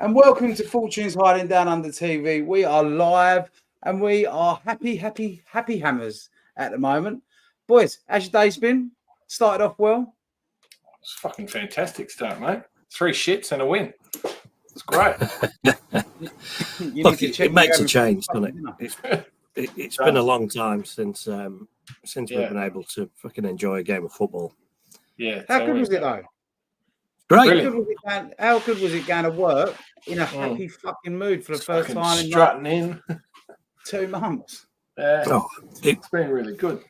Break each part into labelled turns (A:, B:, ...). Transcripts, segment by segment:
A: and welcome to Fortune's Hiding Down Under TV. We are live and we are happy hammers at the moment. Boys, how's your day's been? Started off well?
B: It's a fucking fantastic start, mate. 3 shits and a win. It's great.
C: Look, it makes a change, doesn't it? It's been a long time since we've been able to fucking enjoy a game of football.
B: Yeah.
A: How good was it though?
C: Great.
A: How good was it going to work in a happy fucking mood for the first time
B: in
A: 2 months?
B: It's been really good.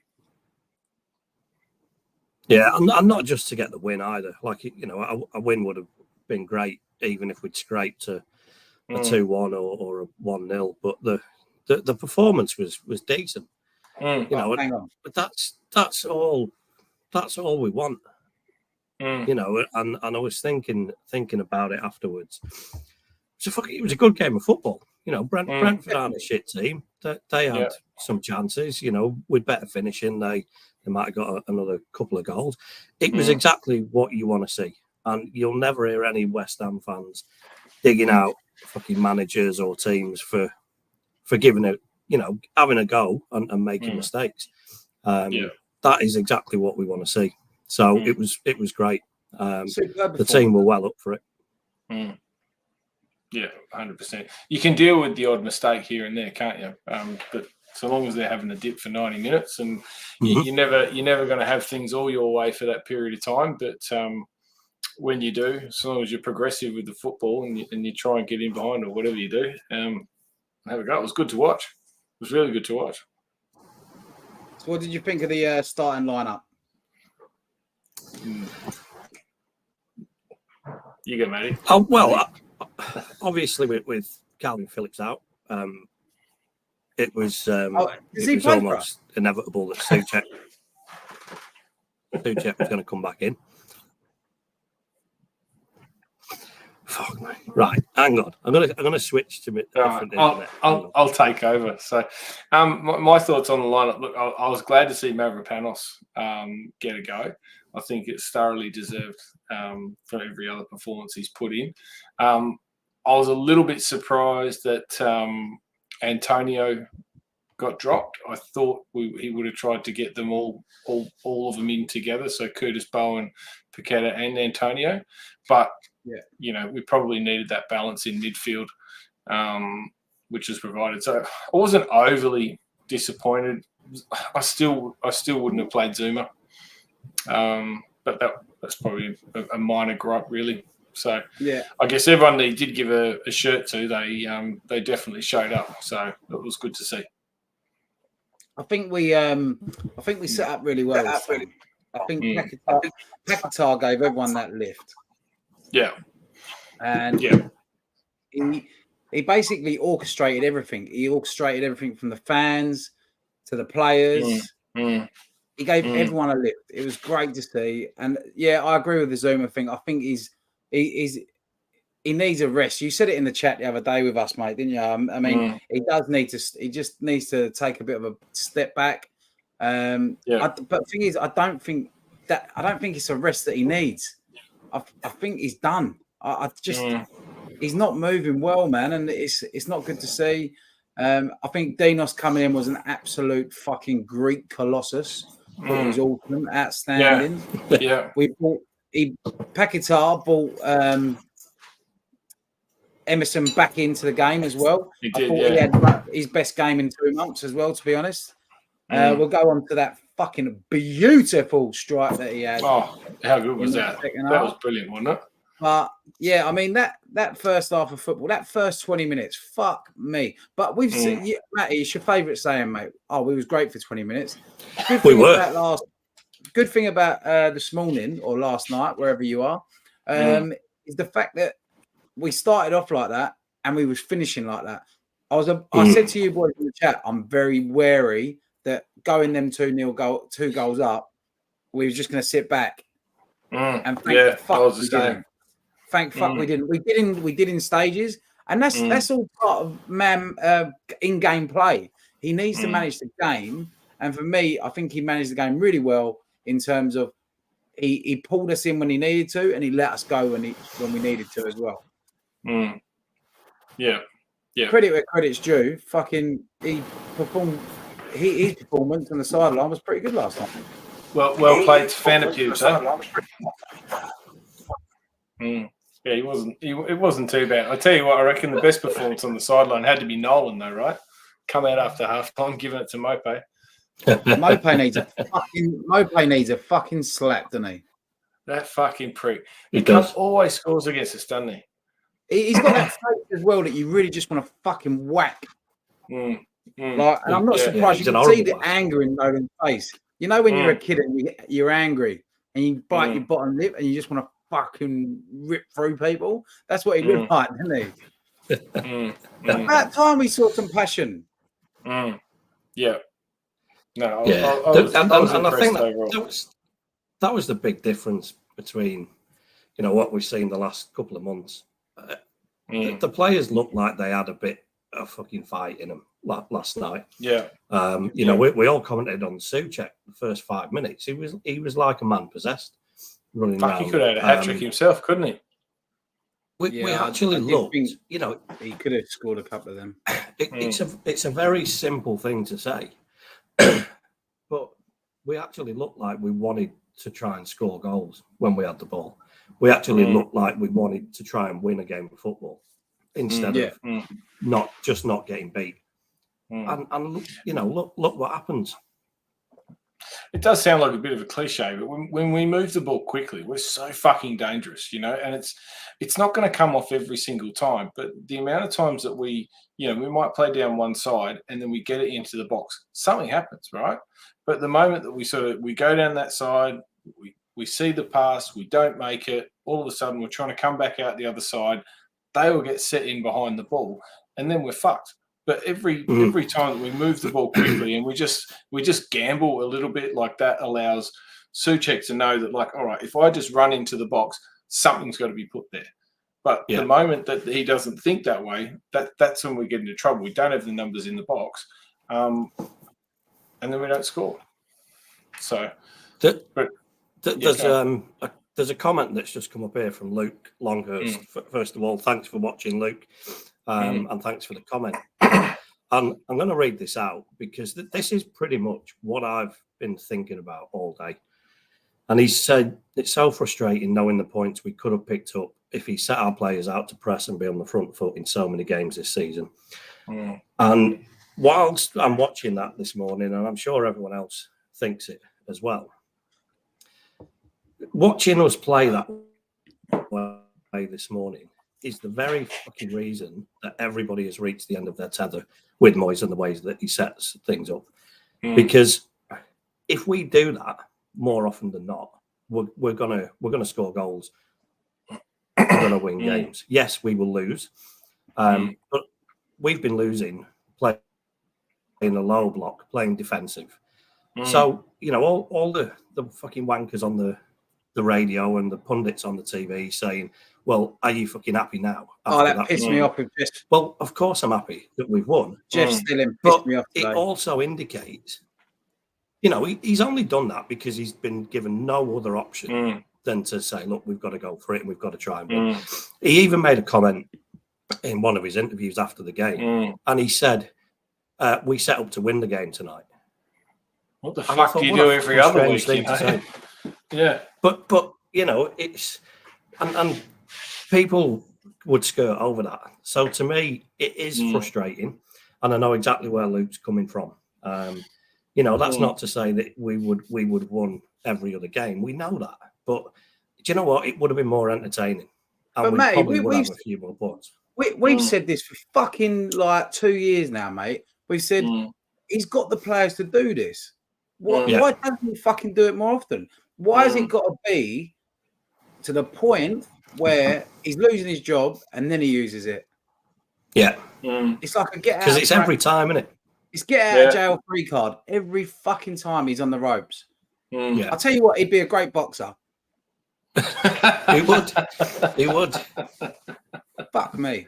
C: Yeah, and not just to get the win either. Like, you know, a win would have been great even if we'd scraped a 2-1 or a 1-0. But the performance was decent. You know, but that's all we want. You know, and I was thinking about it afterwards. It was a good game of football. You know, Brentford aren't a shit team. They had some chances. You know, with better finishing, they might have got another couple of goals. It was exactly what you want to see. And you'll never hear any West Ham fans digging out fucking managers or teams for giving it, you know, having a go and making mistakes. That is exactly what we want to see. So it was great. The team were well up for it.
B: Yeah, 100%. You can deal with the odd mistake here and there, can't you? But so long as they're having a dip for 90 minutes, and you're never going to have things all your way for that period of time. But when you do, as long as you're progressive with the football and you try and get in behind or whatever you do, have a go. It was good to watch. It was really good to watch.
A: So, what did you think of the starting lineup?
B: You go, Matty.
C: Oh well, obviously with Calvin Phillips out, it was almost inevitable that Souček was going to come back in. Fuck me. Right, hang on. I'm gonna switch to different.
B: I'll take over. So, my thoughts on the lineup. Look, I was glad to see Mavropanos get a go. I think it's thoroughly deserved for every other performance he's put in. I was a little bit surprised that Antonio got dropped. I thought he would have tried to get them all of them in together. So Curtis Bowen, Petta, and Antonio, but you know, we probably needed that balance in midfield, which was provided. So I wasn't overly disappointed. I still wouldn't have played Zuma. But that's probably a minor gripe, really. So I guess everyone they did give a shirt to, they definitely showed up. So it was good to see.
A: I think we set up really well. I think Petta gave everyone that lift.
B: Yeah,
A: and he basically orchestrated everything. He orchestrated everything from the fans to the players. He gave everyone a lift. It was great to see. And I agree with the Zuma thing. I think he needs a rest. You said it in the chat the other day with us, mate, didn't you? I mean, he just needs to take a bit of a step back. But the thing is, I don't think it's a rest that he needs. I think he's done. He's not moving well, man, and it's not good to see. I think Dinos coming in was an absolute fucking Greek colossus. It was awesome, outstanding. Paquetá brought Emerson back into the game as well. He had his best game in 2 months as well, to be honest. We'll go on to that fucking beautiful strike that he had.
B: Oh, how good was that? That was brilliant, wasn't it?
A: But I mean that first half of football, that first 20 minutes, fuck me. But we've seen, Matty, it's your favourite saying, mate. Oh, we was great for 20 minutes. Good thing about this morning or last night, wherever you are, is the fact that we started off like that and we was finishing like that. I said to you boys in the chat, I'm very wary that going them 2 goals up, we were just going to sit back and think, fuck, we didn't. Thank fuck we didn't. We did in stages, and that's all part of in-game play. He needs to manage the game, and for me, I think he managed the game really well in terms of he pulled us in when he needed to, and he let us go when we needed to as well.
B: Yeah.
A: Credit where credit's due. Fucking, he performed. His performance on the sideline was pretty good last night.
B: Well played to fan abuse, eh? Yeah, he wasn't. It wasn't too bad. I tell you what, I reckon the best performance on the sideline had to be Nolan, though, right? Come out after half time, giving it to Mope.
A: Mope needs a fucking slap, doesn't he?
B: That fucking prick.
C: He does.
B: Always scores against us, doesn't he?
A: He's got that face as well that you really just want to fucking whack. And I'm not surprised. You can see the anger in Nolan's face. You know when you're a kid and you're angry and you bite your bottom lip and you just want to fucking rip through people. That's what he looked like, didn't he? About time we saw some passion.
B: Yeah. No,
C: yeah. I think that was the big difference between, what we've seen the last couple of months. The players looked like they had a bit of fucking fight in them last night.
B: Yeah.
C: We all commented on Souček the first 5 minutes. He was like a man possessed, running around.
B: He could have had a hat trick himself, couldn't he?
C: We actually looked.
A: He could have scored a couple of them.
C: It's a very simple thing to say, but we actually looked like we wanted to try and score goals when we had the ball. We actually looked like we wanted to try and win a game of football instead of not getting beat. And look what happens.
B: It does sound like a bit of a cliche, but when we move the ball quickly, we're so fucking dangerous, and it's not going to come off every single time. But the amount of times that we might play down one side and then we get it into the box, something happens, right? But the moment that we go down that side, we see the pass, we don't make it, all of a sudden we're trying to come back out the other side, they will get set in behind the ball, and then we're fucked. But every time that we move the ball quickly and we just gamble a little bit, like that allows Souček to know that, like, all right, if I just run into the box, something's got to be put there. But the moment that he doesn't think that way, that's when we get into trouble. We don't have the numbers in the box, and then we don't score. So,
C: there's a comment that's just come up here from Luke Longhurst. First of all, thanks for watching, Luke. And thanks for the comment. And I'm going to read this out because this is pretty much what I've been thinking about all day. And he said, it's so frustrating knowing the points we could have picked up if he set our players out to press and be on the front foot in so many games this season. And whilst I'm watching that this morning, and I'm sure everyone else thinks it as well, watching us play that way this morning is the very fucking reason that everybody has reached the end of their tether with Moyes and the ways that he sets things up. Because if we do that more often than not, we're gonna score goals. We're gonna win games. Yes, we will lose, but we've been losing playing a low block, playing defensive. So all the fucking wankers on the radio and the pundits on the TV saying, well, are you fucking happy now?
A: That pissed me off with Jeff.
C: Well, of course I'm happy that we've won.
A: Jeff Stilling pissed me off today.
C: It also indicates, he's only done that because he's been given no other option than to say, look, we've got to go for it and we've got to try and win. He even made a comment in one of his interviews after the game, and he said, we set up to win the game tonight.
B: What the fuck do you do every other week? Yeah.
C: But it's... And people would skirt over that. So to me, it is frustrating, and I know exactly where Luke's coming from. That's not to say that we would have won every other game. We know that, but do you know what? It would have been more entertaining, and we've have a few more points.
A: We've said this for fucking like 2 years now, mate. We said he's got the players to do this. Why doesn't he fucking do it more often? Why has it got to be to the point where he's losing his job and then he uses it?
C: Yeah.
A: It's like a get out.
C: Because it's every time, isn't it?
A: It's get out of jail free card. Every fucking time he's on the ropes.
C: Yeah.
A: I'll tell you what, he'd be a great boxer.
C: He would. He would.
A: Fuck me.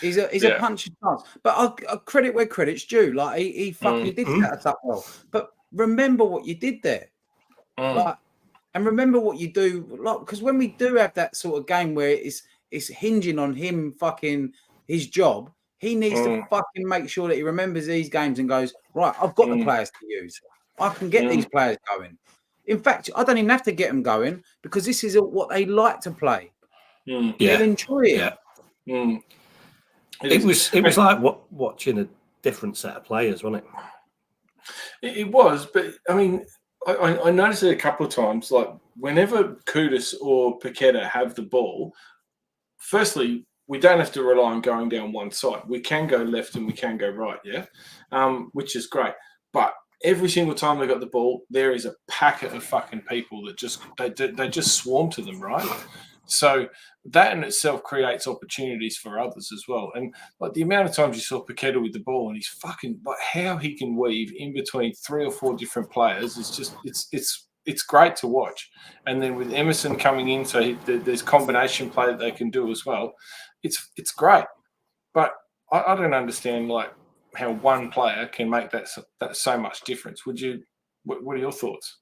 A: He's a punching chance. But I'll credit where credit's due. Like he fucking did set us up well. But remember what you did there. And remember what you do, because when we do have that sort of game where it's hinging on him fucking his job, he needs to fucking make sure that he remembers these games and goes, right, I've got the players to use. I can get these players going. In fact, I don't even have to get them going because this is what they like to play. They'll enjoy it.
C: Yeah. It was like watching a different set of players, wasn't it?
B: It was, but I mean, I noticed it a couple of times. Like whenever Kudus or Petta have the ball, firstly, we don't have to rely on going down one side. We can go left and we can go right, which is great. But every single time they got the ball, there is a packet of fucking people that they just swarm to them, right? So that in itself creates opportunities for others as well. And like the amount of times you saw Petta with the ball and he's fucking like how he can weave in between 3 or 4 different players is just it's great to watch. And then with Emerson coming in, so there's combination play that they can do as well. It's great. But I don't understand like how one player can make that so much difference. What are your thoughts?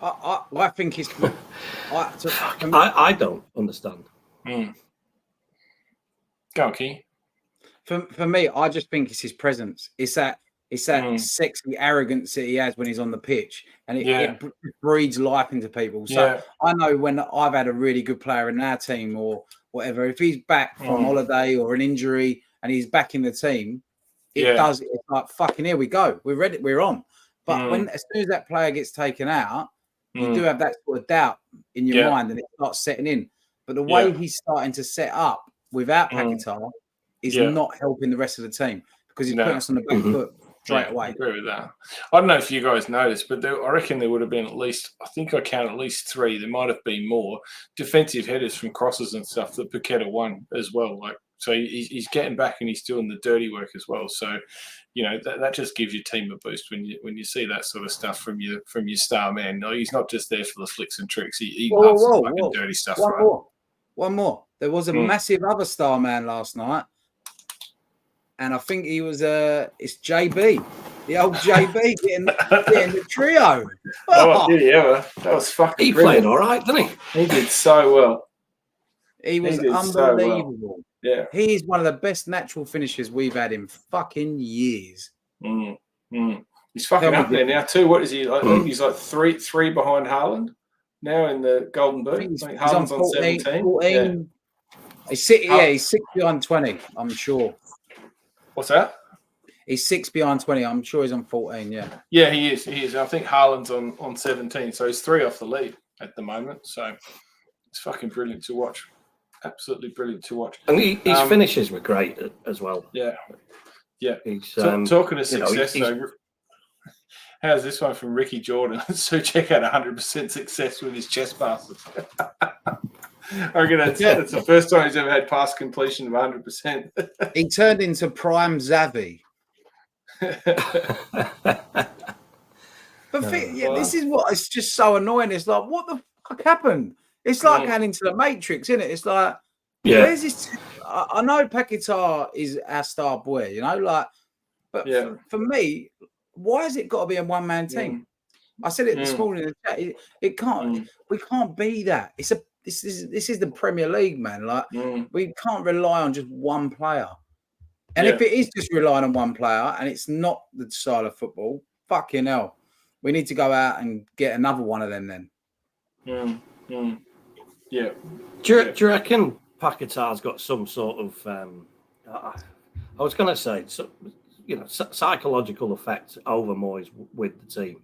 A: I think it's.
C: I don't understand.
B: Go on, Key.
A: For me, I just think it's his presence. It's that sexy arrogance that he has when he's on the pitch, and it breeds life into people. So I know when I've had a really good player in our team or whatever, if he's back from holiday or an injury and he's back in the team, it's like fucking here we go. We're ready. We're on. But as soon as that player gets taken out, you do have that sort of doubt in your mind, and it starts setting in. But the way he's starting to set up without Paquetá is not helping the rest of the team because he's putting us on the back foot straight away.
B: I agree with that. I don't know if you guys noticed, but I reckon there would have been at least, I think I count at least 3. There might have been more defensive headers from crosses and stuff that Petta won as well. Like, so he's getting back and he's doing the dirty work as well. So, you know, that just gives your team a boost when you see that sort of stuff from your star man. No, he's not just there for the flicks and tricks. He loves the fucking dirty stuff.
A: One more. There was a massive other star man last night, and I think he was it's JB, the old JB getting the trio.
B: Oh, did he ever? That was fucking.
C: He played all right, didn't he?
B: He did so well.
A: He was unbelievable.
B: So well. Yeah,
A: he is one of the best natural finishers we've had in fucking years.
B: He's fucking up there now too. What is he? I think he's like three behind Haaland now in the Golden Boot. I think Haaland's on 17.
A: 14. He's 6 behind 20. I'm sure.
B: What's that?
A: He's 6 behind 20. I'm sure he's on 14.
B: Yeah, he is. I think Haaland's on 17. So he's 3 off the lead at the moment. So it's fucking brilliant to watch. Absolutely brilliant to watch.
C: And his finishes were great as well.
B: Yeah.
C: He's,
B: talking of success, though, how's this one from Ricky Jordan? Suchek had 100% success with his chest passes. I reckon that's the first time he's ever had pass completion of 100%.
A: He turned into prime Xavi. But this is what it's just so annoying. It's like, what the fuck happened? It's like going into the Matrix, isn't it? It's like, where's this? I know Paquetá is our star boy, you know, like, but for me, why has it got to be a one-man team? I said it this morning in the chat. It can't. We can't be that. This is the Premier League, man. Like, we can't rely on just one player. And if it is just relying on one player and it's not the style of football, fucking hell, we need to go out and get another one of them then.
B: Yeah.
C: Do you reckon Paquetá's got some sort of, I was going to say, psychological effect over Moyes with the team?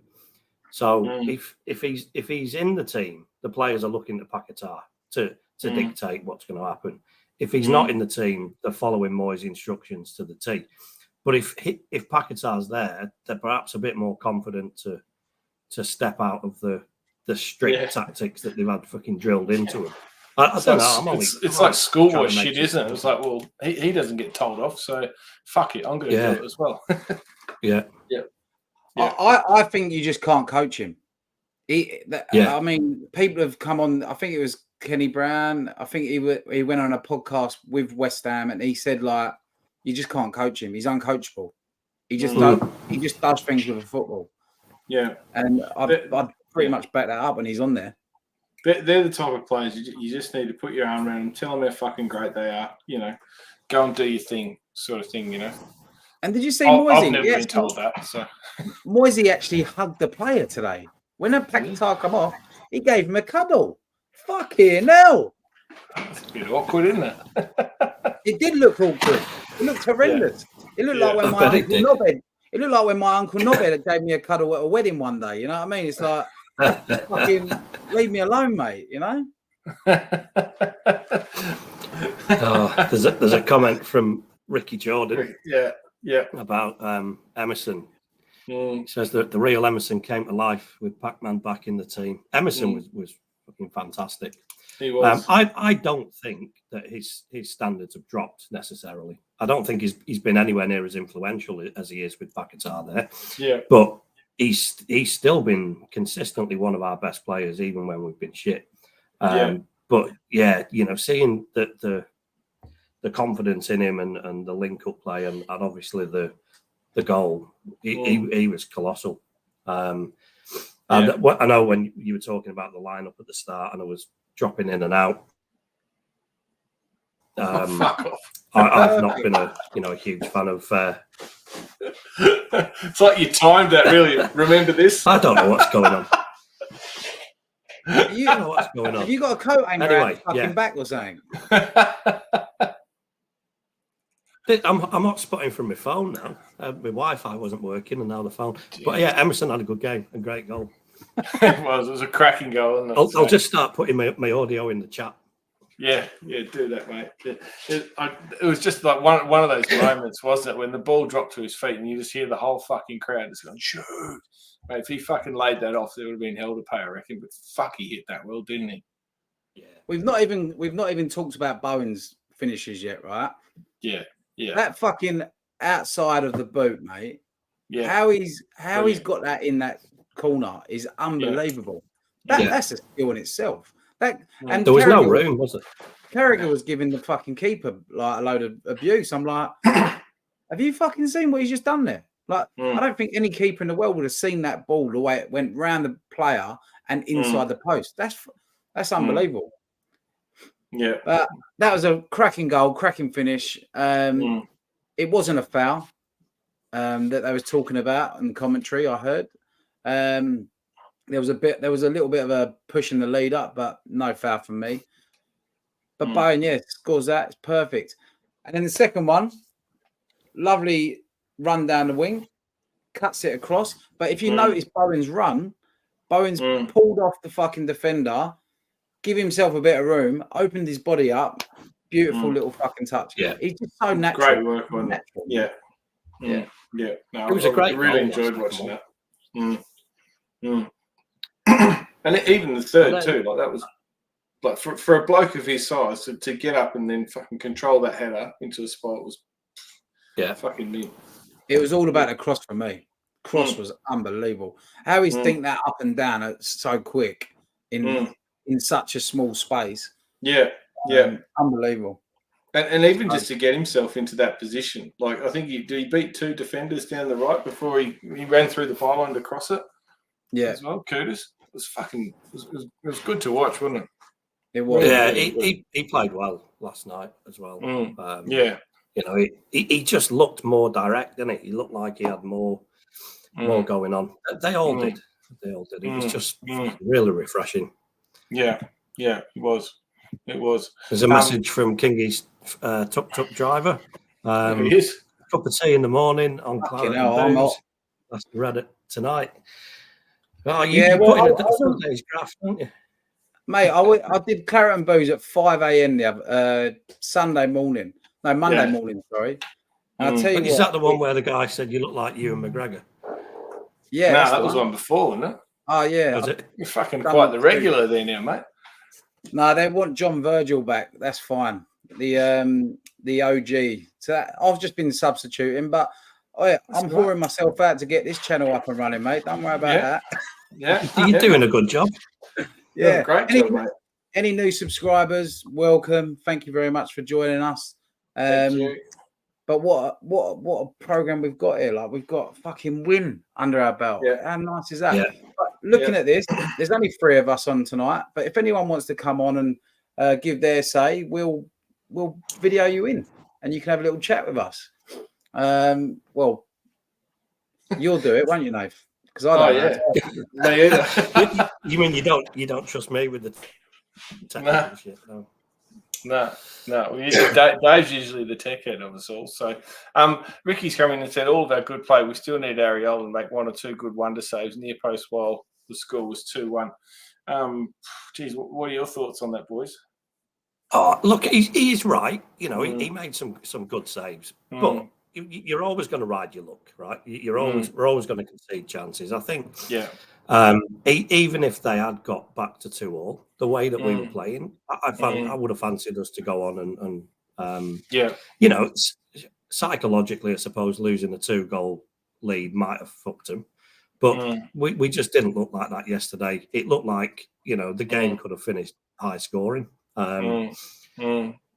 C: So if he's in the team, the players are looking to Paquetá to dictate what's going to happen. If he's not in the team, they're following Moyes' instructions to the T. But if Paquetá's there, they're perhaps a bit more confident to step out of the strict tactics that they've had fucking drilled into them. I don't know.
B: It's like schoolboy shit, isn't it? It's like, well, he doesn't get told off, so fuck it, I'm going to do it as well.
C: Yeah.
A: I think you just can't coach him. I mean, people have come on. I think it was Kenny Brown. I think he went on a podcast with West Ham, and he said, like, you just can't coach him. He's uncoachable. He just does things with a football.
B: Yeah,
A: and I'd pretty much back that up when he's on there.
B: They're the type of players you just need to put your arm around them, tell them how fucking great they are. Go and do your thing, sort of thing.
A: And did you see
B: I've
A: Moyes?
B: never been told that. So
A: Moyes actually hugged the player today. When a Petta come off, he gave him a cuddle. Fucking hell!
B: It's a bit awkward, isn't it?
A: It did look awkward. It looked horrendous. It looked like when my Uncle Nobed. It looked like when my Uncle Nobed gave me a cuddle at a wedding one day. You know what I mean? It's like, fucking leave me alone, mate.
C: There's a comment from Ricky Jordan.
B: Yeah.
C: About Emerson. He says that the real Emerson came to life with Pac-Man back in the team. Emerson was fucking fantastic.
B: He was.
C: I don't think that his standards have dropped necessarily. I don't think he's been anywhere near as influential as he is with Paquetá there.
B: Yeah.
C: But he's still been consistently one of our best players, even when we've been shit. But yeah, seeing that the confidence in him and the link-up play and obviously the goal, he was colossal. And I know when you were talking about the lineup at the start, and I was dropping in and out.
B: Fuck off.
C: I've not been a huge fan of.
B: It's like you timed that. Really, remember this?
C: I don't know what's going on. You know what's going on.
A: Have you got a coat hanging around your fucking back or something?
C: I'm hotspotting from my phone now. My Wi-Fi wasn't working, and now the phone. But yeah, Emerson had a good game, a great goal.
B: It was a cracking goal. Wasn't it?
C: I'll just start putting my audio in the chat.
B: Yeah, do that, mate. It was just like one of those moments, wasn't it, when the ball dropped to his feet and you just hear the whole fucking crowd just going, shoot. Mate, if he fucking laid that off, there would have been hell to pay, I reckon. But fuck, he hit that well, didn't he?
A: Yeah. We've not even talked about Bowen's finishes yet, right?
B: Yeah.
A: That fucking outside of the boot, mate.
B: Yeah.
A: How he's got that in that corner is unbelievable.
B: Yeah.
A: That's a skill in itself. And
C: there was no room, was it?
A: Carragher was giving the fucking keeper like a load of abuse. I'm like, have you fucking seen what he's just done there? Like, I don't think any keeper in the world would have seen that ball the way it went round the player and inside the post. That's unbelievable.
B: Yeah.
A: But that was a cracking goal, cracking finish. It wasn't a foul that they was talking about in commentary, I heard. There was a little bit of a push in the lead up, but no foul from me. But Bowen, scores that. It's perfect. And then the second one, lovely run down the wing, cuts it across. But if you notice Bowen's run, Bowen's pulled off the fucking defender, give himself a bit of room, opened his body up. Beautiful little fucking touch.
C: Yeah.
A: He's just so natural.
B: Great work on that. Yeah. No,
C: it was a great
B: I really
C: goal,
B: enjoyed watching that. And even the third too, like that was like for a bloke of his size to get up and then fucking control that header into the spot was fucking neat.
A: It was all about a cross for me. Cross was unbelievable. How he's think that up and down so quick in such a small space.
B: Yeah.
A: Unbelievable.
B: And even just to get himself into that position, like I think he beat two defenders down the right before he ran through the pylon to cross it.
A: Yeah.
B: As well, Curtis. It was good to watch, wasn't it?
A: It was.
C: Yeah, he played well last night as well. He just looked more direct, didn't he? He looked like he had more going on. They all did. It was just really refreshing.
B: Yeah, it was.
C: There's a message from Kingy's tuk-tuk driver.
B: He is.
C: Cup of tea in the morning on Claret and Booze. That's read it tonight. Oh, you put in a full day's graft, don't you?
A: Mate, I did Claret and Booze at 5 a.m. Monday morning, sorry. And I'll tell you
C: is that the one where the guy said you look like Ewan McGregor?
B: Yeah. No, that was one before, wasn't it?
A: Oh, yeah.
C: Was it?
B: You're fucking quite the regular there now, mate.
A: No, they want John Virgil back. That's fine. The OG. So I've just been substituting, but I'm pouring myself out to get this channel up and running, mate. Don't worry about that.
B: Yeah.
C: You're doing a good job.
A: Yeah.
B: Great job, mate.
A: Any new subscribers, welcome. Thank you very much for joining us.
B: Thank you.
A: But what a program we've got here. Like, we've got fucking win under our belt.
B: Yeah.
A: How nice is that?
C: Yeah.
A: But looking at this, there's only 3 of us on tonight. But if anyone wants to come on and give their say, we'll video you in, and you can have a little chat with us. Well, you'll do it, won't you, Nave? Because I don't know.
B: Me either.
C: You mean you don't trust me with the technical shit? No.
B: No. Dave's usually the tech head of us all. So, Ricky's come in and said, all of our good play, we still need Ariel to make 1 or 2 good wonder saves near post while the score was 2-1. Geez, what are your thoughts on that, boys?
C: Oh, look, he's right. You know, he made some good saves, but you're always going to ride your luck, right? We're always going to concede chances. I think. Yeah. Even if they had got back to 2-2, the way that we were playing, I would have fancied us to go on and you know, psychologically, I suppose losing a 2-goal lead might have fucked them, but we just didn't look like that yesterday. It looked like, you know, the game could have finished high scoring.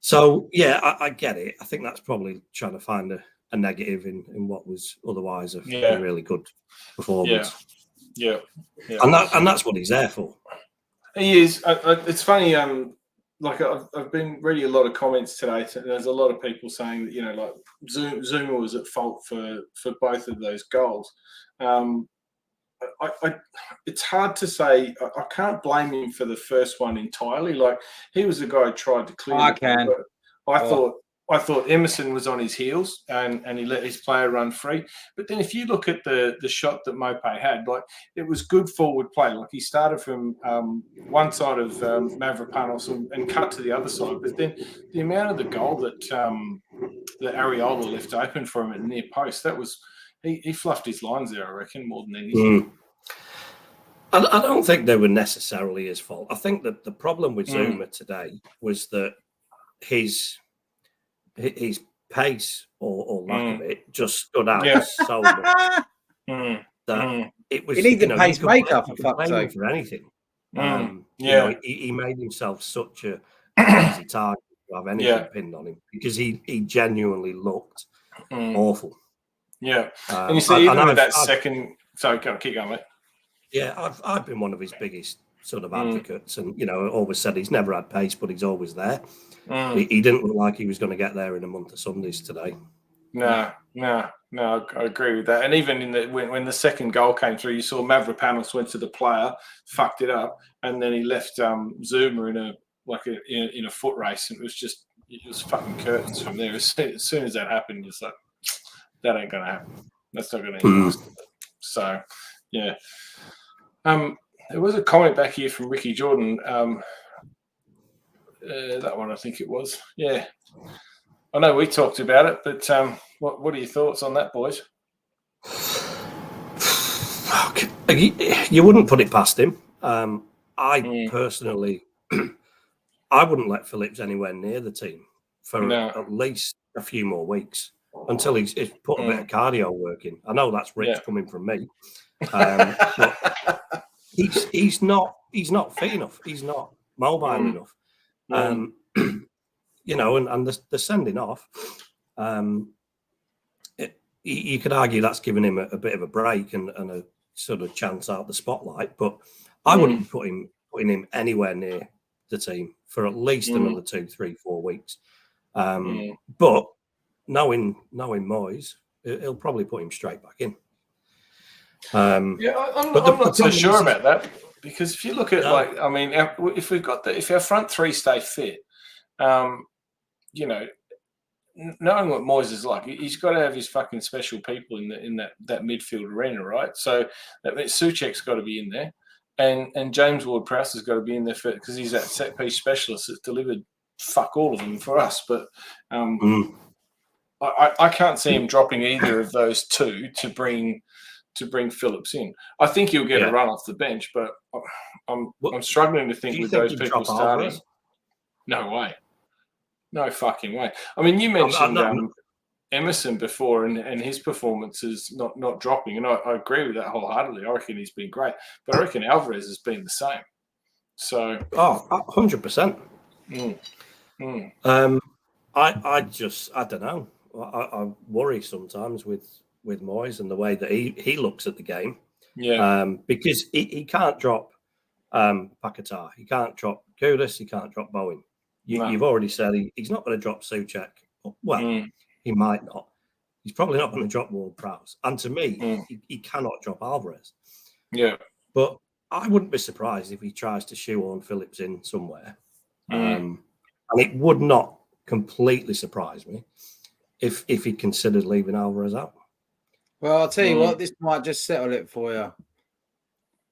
C: So yeah, I get it. I think that's probably trying to find a negative in what was otherwise a really good performance.
B: Yeah.
C: And that's what he's there for.
B: He is. It's funny. Like I've been reading a lot of comments today. There's a lot of people saying that, you know, like Zuma was at fault for both of those goals. It's hard to say. I can't blame him for the first one entirely. Like, he was the guy who tried to clear.
A: I can.
B: I thought Emerson was on his heels and he let his player run free. But then if you look at the shot that Mope had, like, it was good forward play. Like, he started from one side of Mavropanos and cut to the other side. But then the amount of the goal that Areola left open for him at the near post, that was he fluffed his lines there, I reckon, more than anything.
C: I don't think they were necessarily his fault. I think that the problem with Zuma today was that his pace or lack of it just stood out so much that it was.
A: He needs a pacemaker for fuck's sake.
C: For anything. You know, he made himself such a easy target to have anything pinned on him because he genuinely looked awful.
B: Yeah, and you see, even with that second. Sorry, keep going, mate.
C: Yeah, I've been one of his biggest sort of advocates, and you know, always said he's never had pace, but he's always there. He didn't look like he was going to get there in a month of Sundays today.
B: No, I agree with that. And even in when the second goal came through, you saw Mavropanos went to the player, fucked it up, and then he left Zuma in a foot race, and it was fucking curtains from there. As soon as that happened, it's like, that ain't going to happen. That's not going to happen. So, yeah. There was a comment back here from Ricky Jordan. That one, I think it was. Yeah. I know we talked about it, but what are your thoughts on that, boys?
C: You wouldn't put it past him. I personally, I wouldn't let Phillips anywhere near the team for at least a few more weeks until he's put a bit of cardio work in. I know that's rich coming from me. But he's not fit enough. He's not mobile enough. You know, and the sending off. You could argue that's giving him a bit of a break and a sort of chance out the spotlight. But I wouldn't be putting him anywhere near the team for at least another 2, 3, 4 weeks. But knowing Moyes, he'll probably put him straight back in.
B: I'm not so sure about that, because if you look at if our front three stay fit, you know, knowing what Moyes is like, he's got to have his fucking special people in that midfield arena, right? So that means Souček's got to be in there, and James Ward-Prowse has got to be in there because he's that set piece specialist that's delivered fuck all of them for us. But I can't see him dropping either of those two to bring Phillips in. I think he'll get a run off the bench, but I'm struggling to think with those people starting. No way. No fucking way. I mean, you mentioned Emerson before and his performance is not dropping, and I agree with that wholeheartedly. I reckon he's been great, but I reckon Alvarez has been the same. So
C: 100%. I don't know. I worry sometimes with Moyes and the way that he looks at the game. Because he can't drop Paquetá, he can't drop Kudus, he can't drop Bowen. You've already said he's not going to drop Souček. Well, he might not. He's probably not going to drop Ward-Prowse. And to me, he cannot drop Alvarez.
B: Yeah.
C: But I wouldn't be surprised if he tries to shoehorn Phillips in somewhere. And it would not completely surprise me if he considered leaving Alvarez out.
A: Well, I'll tell you what, this might just settle it for you.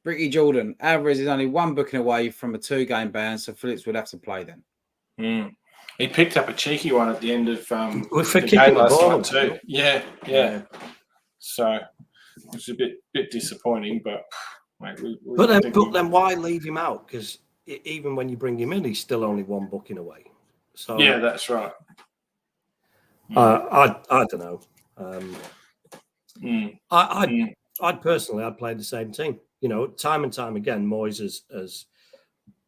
A: Ricky Jordan, Alvarez is only one booking away from a 2-game ban, so Phillips would have to play then.
B: He picked up a cheeky one at the end of
C: the
B: game last night too. Yeah. So it's a bit disappointing, but mate,
C: but then why leave him out? Because even when you bring him in, he's still only one booking away. So
B: yeah, that's right.
C: I don't know. I'd personally play the same team. You know, time and time again, Moyes has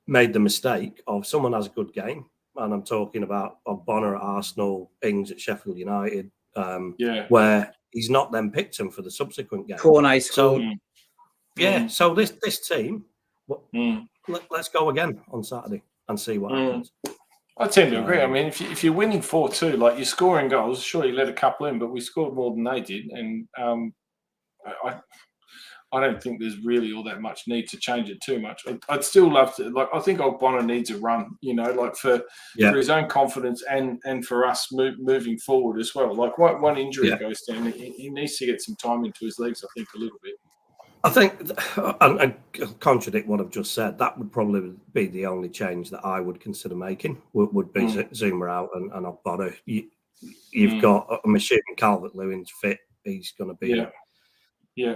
C: made the mistake of someone has a good game, and I'm talking about Bonner at Arsenal, Ings at Sheffield United, where he's not then picked him for the subsequent game.
A: Cornet scored.
C: So this team, let's go again on Saturday and see what happens.
B: I tend to agree. I mean, if you're winning 4-2, like you're scoring goals, sure you let a couple in, but we scored more than they did, and I don't think there's really all that much need to change it too much. I'd still love to, like, I think Bonner needs a run, you know, like for his own confidence and for us moving forward as well. Like one injury goes down, he needs to get some time into his legs, I think, a little bit.
C: I think, and contradict what I've just said, that would probably be the only change that I would consider making, would be Zuma out and Bonner. You've got, I'm assuming Calvert-Lewin's fit, he's going to be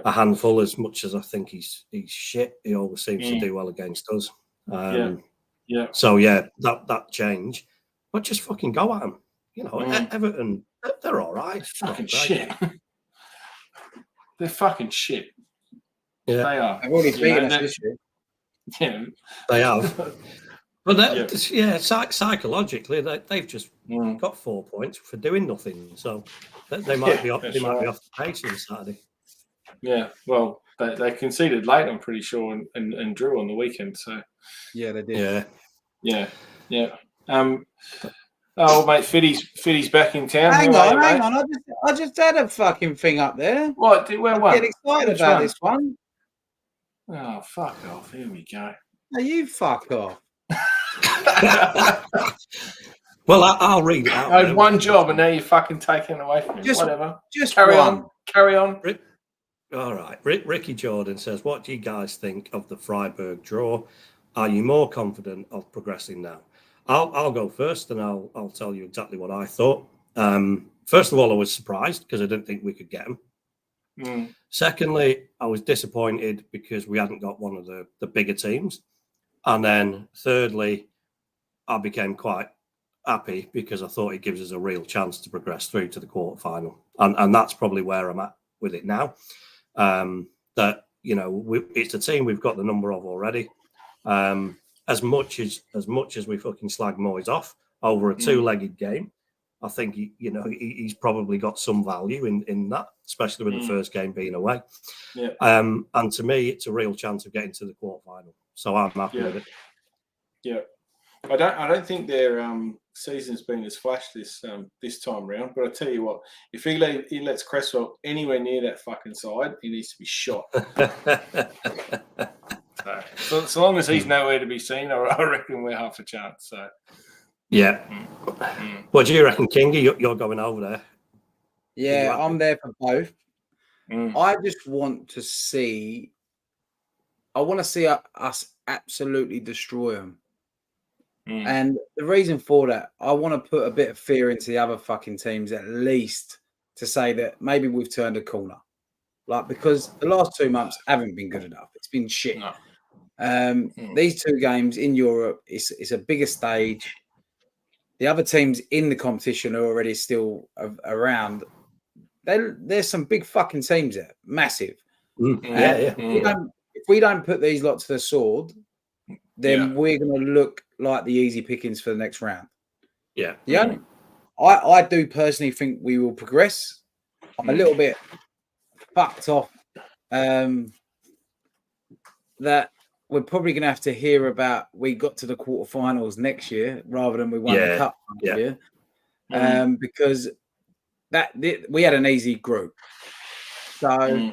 C: a handful, as much as I think he's shit. He always seems to do well against us. So that change, but just fucking go at him. You know, Everton, they're all right.
B: Fucking shit. They're fucking shit.
C: Yeah,
B: they are.
A: They've already beaten us this year.
B: Yeah,
C: they have. But psychologically, they've just got 4 points for doing nothing. So they might be off. They might be off the pace on Saturday. Yeah,
B: well, they conceded late, I'm pretty sure, and drew on the weekend. So
A: yeah, they did.
B: Yeah. Oh, mate, Fiddy's back in town.
A: Hang on. I just had a fucking thing up there.
B: What? Where one?
A: Get excited about this one.
B: Oh, fuck off! Here we go.
A: No, you fuck off.
C: Well, I'll read it out.
B: I had one job, and now you're fucking taking it away from me. Whatever.
A: Just
B: carry on.
C: All right. Ricky Jordan says, "What do you guys think of the Freiburg draw? Are you more confident of progressing now?" I'll go first, and I'll tell you exactly what I thought. First of all, I was surprised because I didn't think we could get them. Secondly, I was disappointed because we hadn't got one of the bigger teams. And then thirdly, I became quite happy because I thought it gives us a real chance to progress through to the quarterfinal. And that's probably where I'm at with it now. That, you know, it's a team we've got the number of already. As much as we fucking slag Moyes off over a two-legged game, I think he's probably got some value in that, especially with the first game being away.
B: Yeah.
C: And to me, it's a real chance of getting to the quarterfinal. So I'm happy with it.
B: Yeah. I don't think their season's been as flash this time round. But I tell you what, if he lets Cresswell anywhere near that fucking side, he needs to be shot. So long as he's nowhere to be seen, I reckon we're half a chance. So.
C: Yeah. What do you reckon, Kingy? You're going over there.
A: Yeah, I'm there for both. I just want to see. I want to see us absolutely destroy them. And the reason for that, I want to put a bit of fear into the other fucking teams, at least to say that maybe we've turned a corner. Like, because the last 2 months haven't been good enough. It's been shit. No. These 2 games in Europe, it's a bigger stage. The other teams in the competition are already still around. There's some big fucking teams there, massive. If we don't put these lot to the sword, then we're going to look like the easy pickings for the next round. I do personally think we will progress. I'm a little bit fucked off that we're probably going to have to hear about we got to the quarterfinals next year rather than we won the cup last year. Because we had an easy group. So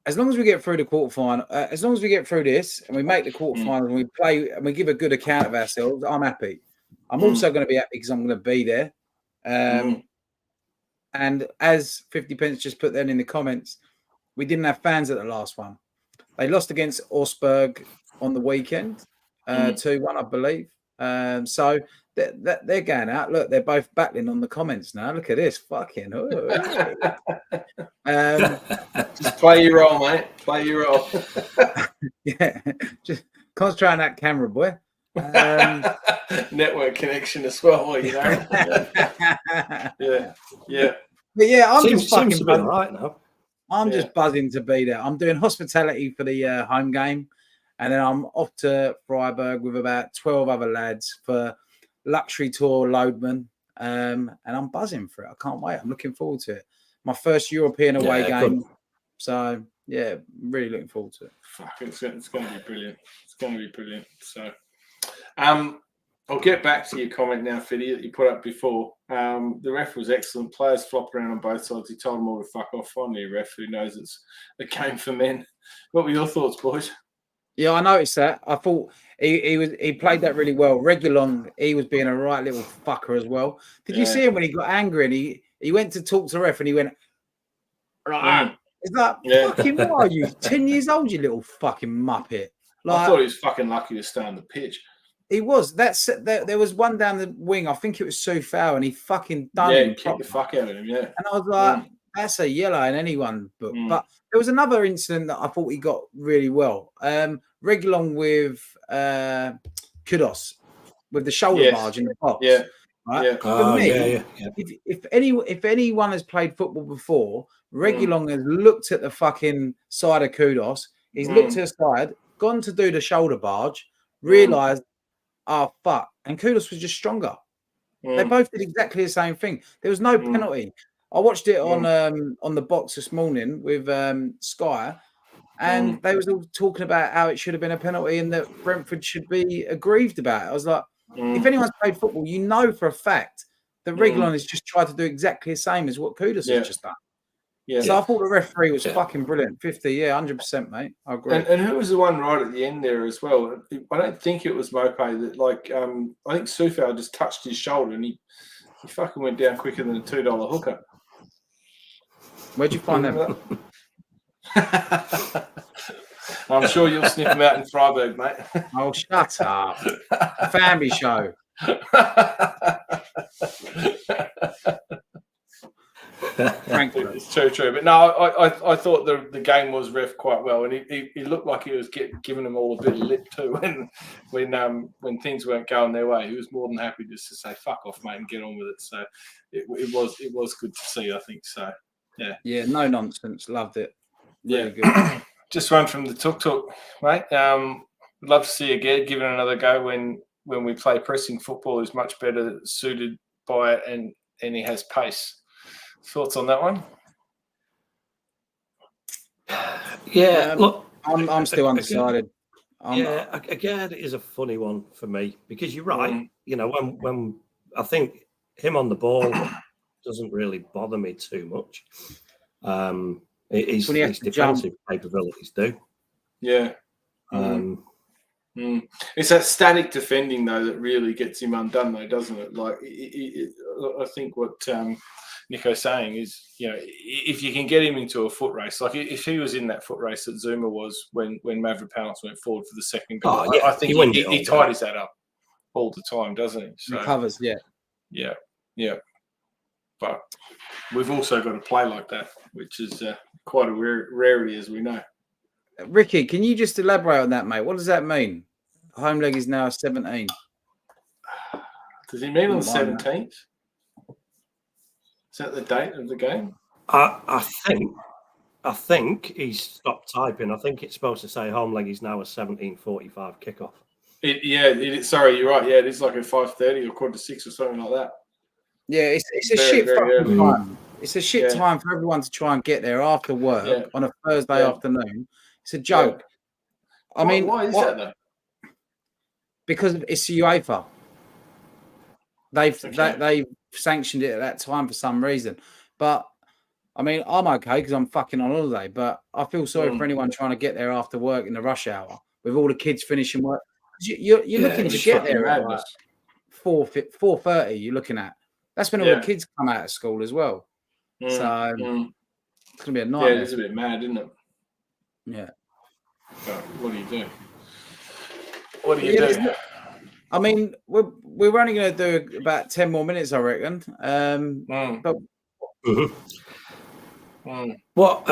A: as long as we get through the quarterfinal, as long as we get through this and we make the quarterfinals and we play and we give a good account of ourselves, I'm happy. I'm also going to be happy because I'm going to be there. And as 50 Pence just put that in the comments, we didn't have fans at the last one. They lost against Augsburg on the weekend, 2-1, I believe. So they're going out. Look, they're both battling on the comments now. Look at this. Fucking.
B: Just play your role, mate. Play your role.
A: Yeah. Just concentrate on that camera, boy.
B: Network connection as well, you know. Yeah.
A: But yeah, I'm
C: seems
A: just fucking
C: to be all right now.
A: I'm just buzzing to be there. I'm doing hospitality for the home game, and then I'm off to Freiburg with about 12 other lads for luxury tour loadman, and I'm buzzing for it. I can't wait. I'm looking forward to it. My first European away game. Good. So yeah, really looking forward to it.
B: Fuck, it's going to be brilliant. It's going to be brilliant. So, I'll get back to your comment now, Fiddy, that you put up before. The ref was excellent. Players flopped around on both sides. He told them all to fuck off. Finally, a ref who knows it's a game for men. What were your thoughts, boys?
A: Yeah, I noticed that. I thought he played that really well. Reguilon, he was being a right little fucker as well. Did you see him when he got angry and he went to talk to the ref and he went, right. It's like, fucking, what are you? 10 years old, you little fucking muppet. Like,
B: I thought he was fucking lucky to stay on the pitch.
A: He was. There was one down the wing. I think it was Soufal, and he fucking done him.
B: Yeah, kicked the fuck out of him, yeah.
A: And I was like, that's a yellow in anyone book. But there was another incident that I thought he got really well. Reguilon with Kudos, with the shoulder barge in the box.
B: Yeah.
A: Right?
B: Yeah.
A: For me, if anyone has played football before, Reguilon has looked at the fucking side of Kudos. He's looked to the side, gone to do the shoulder barge, realised, oh fuck, and Kudos was just stronger. They both did exactly the same thing. There was no penalty. I watched it on the box this morning with Sky, and they was all talking about how it should have been a penalty and that Brentford should be aggrieved about it. I was like, if anyone's played football, you know for a fact that Reguilon has just tried to do exactly the same as what Kudos has just done. Yeah. So I thought the referee was fucking brilliant. 50, 100%, mate. I agree.
B: And who was the one right at the end there as well? I don't think it was Mope that, like, I think Soufal just touched his shoulder and he fucking went down quicker than a $2 hooker.
A: Where'd you find that?
B: I'm sure you'll sniff them out in Freiburg, mate.
A: Oh, shut up. A family show.
B: It's true. But no, I thought the game was ref quite well, and he looked like he was giving them all a bit of lip too. When things weren't going their way, he was more than happy just to say "fuck off, mate" and get on with it. So it was good to see. I think so. Yeah,
A: no nonsense. Loved it.
B: Really good. Just one from the tuk, mate. Would love to see you give it another go when we play pressing football. Is much better suited by it, and he has pace. Thoughts on that one?
C: Yeah, look,
A: I'm still undecided.
C: Again, it is a funny one for me because you're right. You know, when I think him on the ball doesn't really bother me too much. His defensive capabilities do.
B: Yeah. It's that static defending though that really gets him undone, though, doesn't it? Like, I think what Nico's saying is, you know, if you can get him into a foot race, like if he was in that foot race that Zuma was when Mavropanos went forward for the second goal, I think he tidies that up all the time, doesn't he? So,
A: recovers,
B: yeah. But we've also got to play like that, which is quite a rarity, as we know.
A: Ricky, can you just elaborate on that, mate? What does that mean? Home leg is now 17.
B: Does he mean on the 17th? Is that the date of the game?
C: I think he's stopped typing. I think it's supposed to say home leg is now a 17:45 kickoff.
B: Sorry, you're right. Yeah, it is like a 5:30 or 5:45 or something like that.
A: Yeah, it's a shit fucking time. It's a shit time for everyone to try and get there after work on a Thursday afternoon. It's a joke. I mean,
B: why is that though?
A: Because it's the UEFA. They've sanctioned it at that time for some reason. But I mean, I'm okay because I'm fucking on holiday. But I feel sorry for anyone trying to get there after work in the rush hour with all the kids finishing work. You're looking to get there at like 4:30. You're looking at. That's when all the kids come out of school as well. So it's gonna be a nightmare.
B: Yeah, it's a bit mad, isn't it?
A: Yeah.
B: But what do you do? What do you do?
A: I mean, we're only going to do about 10 more minutes, I reckon. But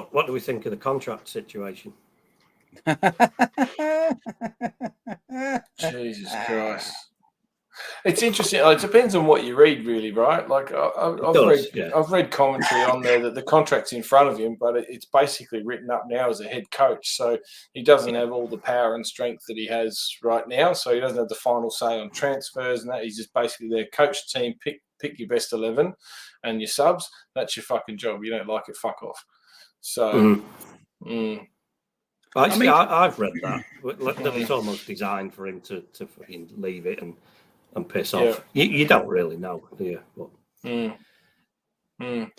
C: what do we think of the contract situation?
B: Jesus Christ. It's interesting. It depends on what you read, really, right? Like I've read commentary on there that the contract's in front of him, but it's basically written up now as a head coach. So he doesn't have all the power and strength that he has right now. So he doesn't have the final say on transfers and that. He's just basically there, coach the team, pick your best 11 and your subs. That's your fucking job. You don't like it, fuck off. So.
C: I've read that. That it's almost designed for him to fucking leave it and piss off. You don't really know, do you? But,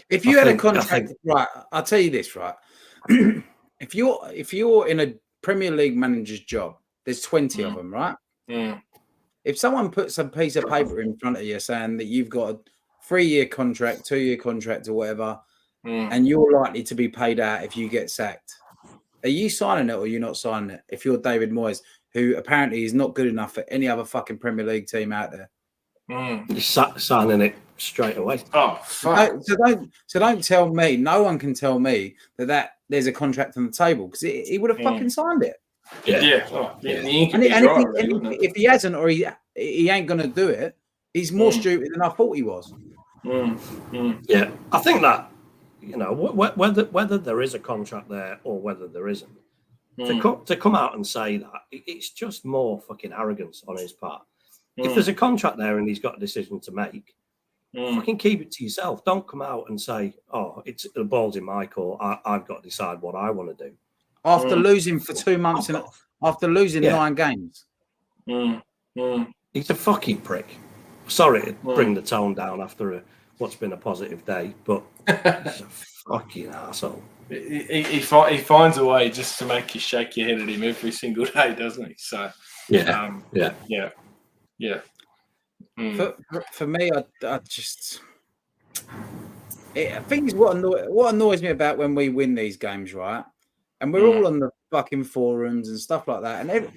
A: if you had a contract, right? I'll tell you this, right? if you're in a Premier League manager's job, there's 20 of them, right? If someone puts a piece of paper in front of you saying that you've got a 3-year contract, 2-year contract, or whatever, and you're likely to be paid out if you get sacked, are you signing it or are you not signing it? If you're David Moyes, who apparently is not good enough for any other fucking Premier League team out there.
C: You're signing it straight away.
B: Oh, fuck.
A: So don't tell me, no one can tell me that there's a contract on the table because he would have fucking signed it.
B: Yeah.
A: If he hasn't or he ain't going to do it, he's more stupid than I thought he was.
C: Yeah, I think that, whether there is a contract there or whether there isn't, to come out and say that, it's just more fucking arrogance on his part. If there's a contract there and he's got a decision to make, fucking keep it to yourself. Don't come out and say, "Oh, it's the ball's in my court. I've got to decide what I want to do."
A: After losing for 2 months after losing 9 games,
C: he's a fucking prick. Sorry to bring the tone down after what's been a positive day, but he's a fucking asshole.
B: He finds a way just to make you shake your head at him every single day, doesn't he? So
C: yeah.
A: For me, I just I think is what annoys me about when we win these games, right? And we're all on the fucking forums and stuff like that. And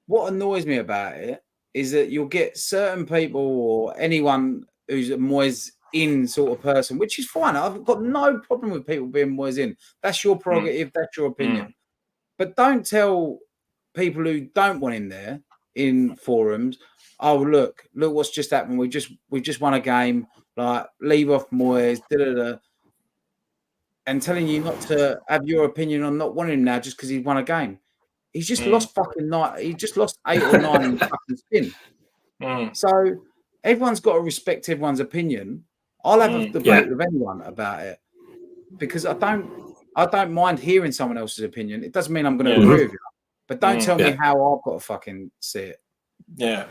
A: what annoys me about it is that you'll get certain people or anyone who's a Moyes in sort of person, which is fine. I've got no problem with people being Moyes in. That's your prerogative. That's your opinion. But don't tell people who don't want him there in forums, oh, look what's just happened. We just won a game. Like, leave off Moyes, and telling you not to have your opinion on not wanting him now just because he won a game. He's just lost fucking 9. He just lost 8 or 9 in fucking spin. So everyone's got to respect everyone's opinion. I'll have a debate with anyone about it because I don't mind hearing someone else's opinion. It doesn't mean I'm going to agree with you, but don't tell me how I've got to fucking see it.
B: Yeah.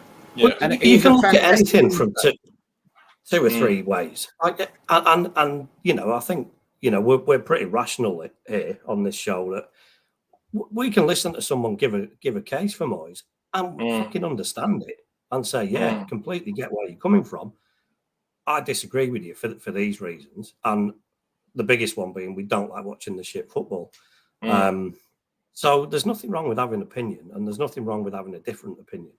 C: And you can look at anything from two or three ways. I think we're pretty rational here on this show that we can listen to someone give a case for Moyes and fucking understand it and say, completely get where you're coming from. I disagree with you for these reasons, and the biggest one being we don't like watching the shit football. So there's nothing wrong with having an opinion, and there's nothing wrong with having a different opinion.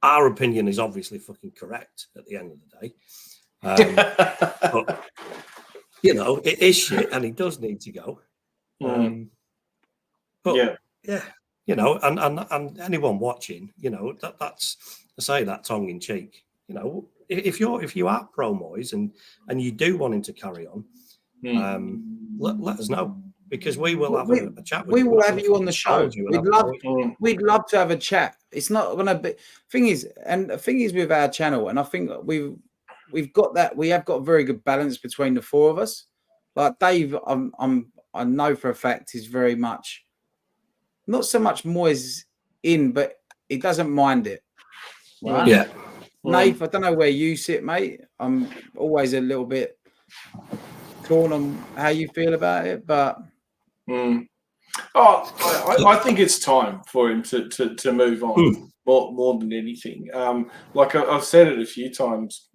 C: Our opinion is obviously fucking correct at the end of the day. But, it is shit, and he does need to go. And anyone watching, that's I say that tongue in cheek. If you are pro Moyes and you do want him to carry on, let us know because we will have a chat with you.
A: We will have you on the show. We'd love to have a chat. It's not going to be. The thing is with our channel, and I think we've got that. We have got a very good balance between the 4 of us. Like Dave, I know for a fact is very much not so much Moyes in, but he doesn't mind it. Right?
C: Yeah.
A: Nath, I don't know where you sit, mate. I'm always a little bit torn on how you feel about it, but
B: I think it's time for him to move on more than anything. Like I've said it a few times,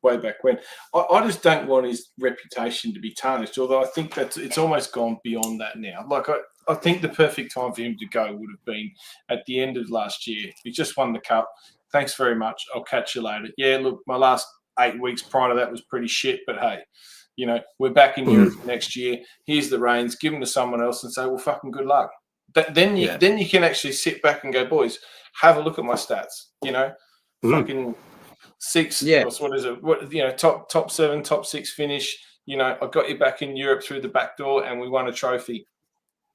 B: way back when. I just don't want his reputation to be tarnished. Although I think that it's almost gone beyond that now. Like I think the perfect time for him to go would have been at the end of last year. He just won the cup. Thanks very much. I'll catch you later. Yeah, look, my last 8 weeks prior to that was pretty shit, but hey, we're back in Europe next year. Here's the reins. Give them to someone else and say, well, fucking good luck. Then you can actually sit back and go, boys, have a look at my stats. Fucking 6.
A: Yeah.
B: What is it? Top 7, top 6 finish. I got you back in Europe through the back door, and we won a trophy.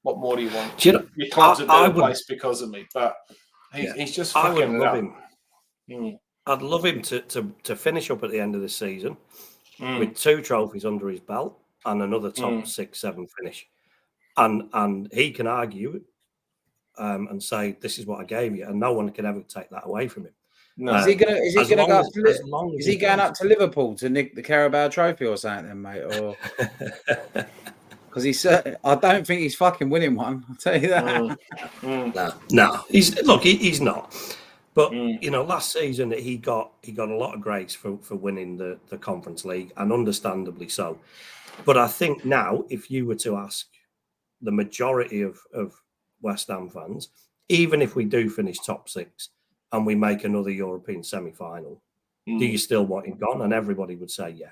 B: What more do you want? Your club's a better place because of me, but he's just fucking it up.
C: I'd love him to finish up at the end of the season with 2 trophies under his belt and another top 6, 7 finish, and he can argue and say, "This is what I gave you," and no one can ever take that away from him.
B: No.
A: Is he going up to Liverpool to nick the Carabao Trophy or something, then, mate? Or because I don't think he's fucking winning one. I'll tell you that.
C: No, he's not. But last season he got a lot of grace for winning the Conference League, and understandably so. But I think now, if you were to ask the majority of West Ham fans, even if we do finish top 6 and we make another European semi-final, do you still want him gone? And everybody would say yeah,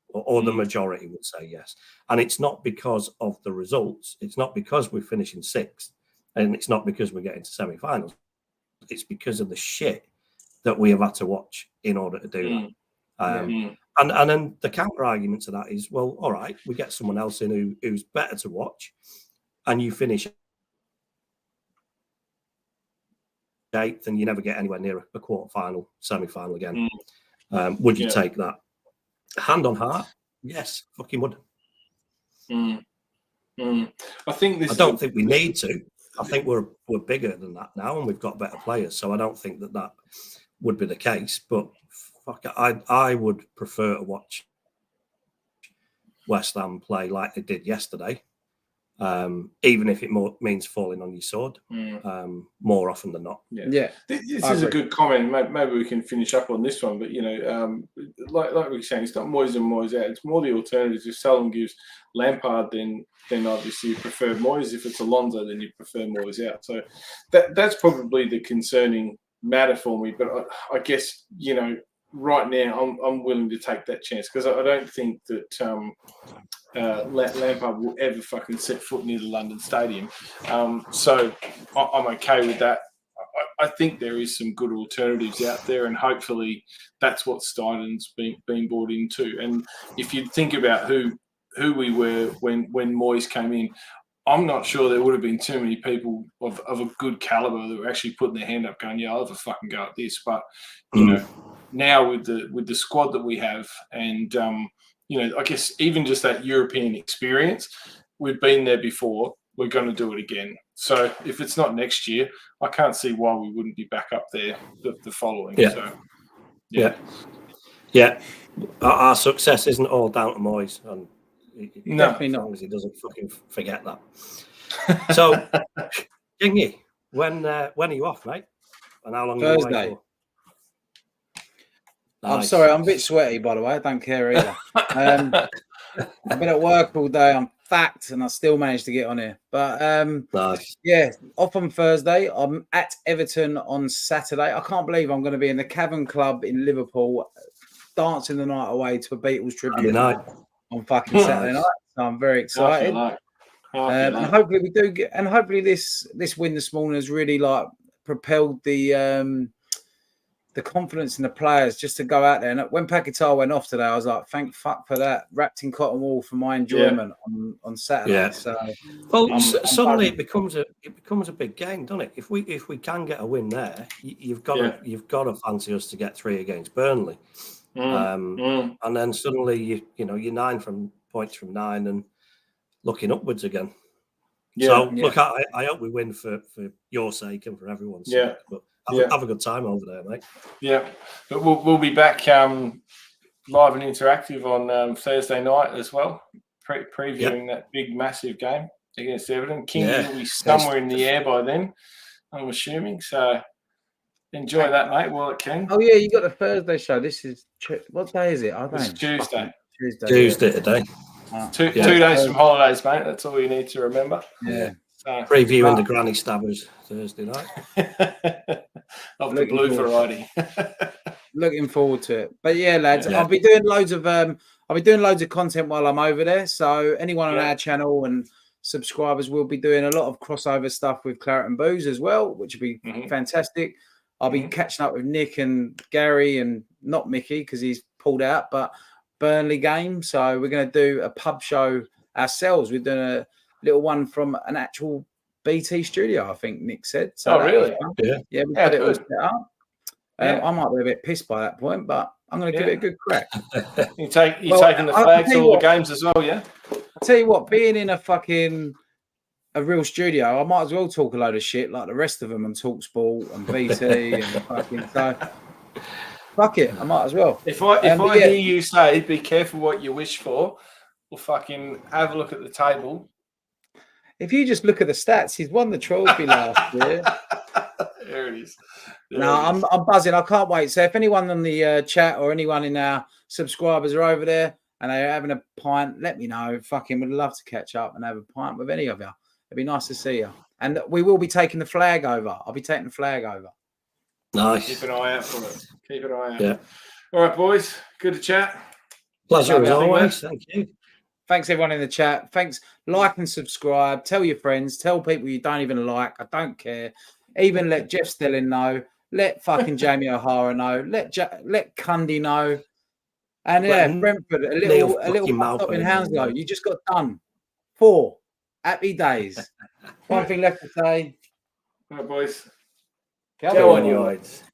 C: or the majority would say yes. And it's not because of the results. It's not because we're finishing 6th, and it's not because we're getting to semi-finals. It's because of the shit that we have had to watch in order to do that. And then the counter argument to that is, well, all right, we get someone else in who's better to watch, and you finish 8th, and you never get anywhere near a quarter-final, semi-final again. Would you take that? Hand on heart, yes, fucking would.
B: I think
C: I don't think we need to. I think we're bigger than that now, and we've got better players. So I don't think that would be the case. But fuck it, I would prefer to watch West Ham play like they did yesterday, even if it means falling on your sword more often than not.
B: Yeah. This is a good comment. Maybe we can finish up on this one. But like we were saying, it's not Moyes and Moyes out. It's more the alternatives. If Salem gives Lampard, then obviously you prefer Moyes. If it's Alonso, then you prefer Moyes out. So that's probably the concerning matter for me. But I guess right now I'm willing to take that chance, because I don't think that Lampard will ever fucking set foot near the London Stadium. So I'm okay with that. I think there is some good alternatives out there, and hopefully that's what Steinen's been brought into. And if you think about who we were when Moyes came in, I'm not sure there would have been too many people of a good caliber that were actually putting their hand up going, yeah, I'll have a fucking go at this. But, now with the squad that we have, and, I guess even just that European experience, we've been there before, we're going to do it again. So if it's not next year, I can't see why we wouldn't be back up there the following.
C: Yeah.
B: So,
C: yeah. Our success isn't all down to Moyes, and
A: definitely
C: as
A: not.
C: long as he doesn't fucking forget that. So, Jingy, when are you off, mate? And how long are you away
A: Thursday.
C: for?
A: I'm
C: Nice.
A: sorry, I'm a bit sweaty, by the way. I don't care either. I've been at work all day. I'm fact, and I still managed to get on here. But
C: Nice.
A: yeah, off on Thursday. I'm at Everton on Saturday. I can't believe I'm going to be in the Cavern Club in Liverpool, dancing the night away to a Beatles tribute on fucking Saturday night. So I'm very excited. And hopefully we do get, and hopefully this win this morning has really propelled the confidence in the players just to go out there. And when Paquetá went off today, I was like, thank fuck for that. Wrapped in cotton wool for my enjoyment on Saturday.
C: Yeah.
A: So,
C: suddenly it becomes a big game, doesn't it? If we can get a win there, you've got to fancy us to get 3 against Burnley. And then suddenly you're 9 points from 9 and looking upwards again. So look, I hope we win for your sake and for everyone's sake. But have a good time over there, mate.
B: Yeah, but we'll be back live and interactive on Thursday night as well, previewing that big massive game against Everton. Kingy will be somewhere in the air by then, I'm assuming. So enjoy that, mate, while it can.
A: Oh yeah, you got the Thursday show. This is what day is it? I don't know.
B: It's Tuesday.
C: Tuesday today.
B: Two days from holidays, mate. That's all you need to remember.
A: Yeah.
B: So,
C: previewing the Granny Stabbers Thursday night.
B: Of the blue variety.
A: Looking forward to it. But yeah, lads, I'll be doing loads of content while I'm over there. So anyone on our channel and subscribers will be doing a lot of crossover stuff with Claret and Booze as well, which will be fantastic. I'll be catching up with Nick and Gary and not Mickey because he's pulled out, but Burnley game. So we're going to do a pub show ourselves. We're doing a little one from an actual BT studio, I think Nick said. So
B: really?
A: Yeah, we got it all set up. I might be a bit pissed by that point, but I'm going to give it a good crack.
B: You're taking the flag to all the games as well, yeah?
A: I'll tell you what, being in a real studio, I might as well talk a load of shit like the rest of them and talk sport and BT and fucking so. Fuck it, I might as well.
B: If I hear you say, be careful what you wish for, we'll fucking have a look at the table.
A: If you just look at the stats, he's won the trophy last year.
B: There it is.
A: I'm buzzing. I can't wait. So if anyone on the chat or anyone in our subscribers are over there and they're having a pint, let me know. Fucking would love to catch up and have a pint with any of you. It'd be nice to see you. And we will be taking the flag over. I'll be taking the flag over.
C: Nice.
B: Keep an eye out for it. Keep an eye out.
C: Yeah.
B: All right, boys. Good to chat.
C: Pleasure as always. Thank you.
A: Thanks everyone in the chat. Thanks. Like and subscribe. Tell your friends. Tell people you don't even like. I don't care. Even let Jeff Stelling know. Let fucking Jamie O'Hara know. Let Cundy know. And Brentford, a little stop in Hounslow. You just got done. 4 happy days. One thing left to say.
B: All right, boys.
C: Go on, you eyes.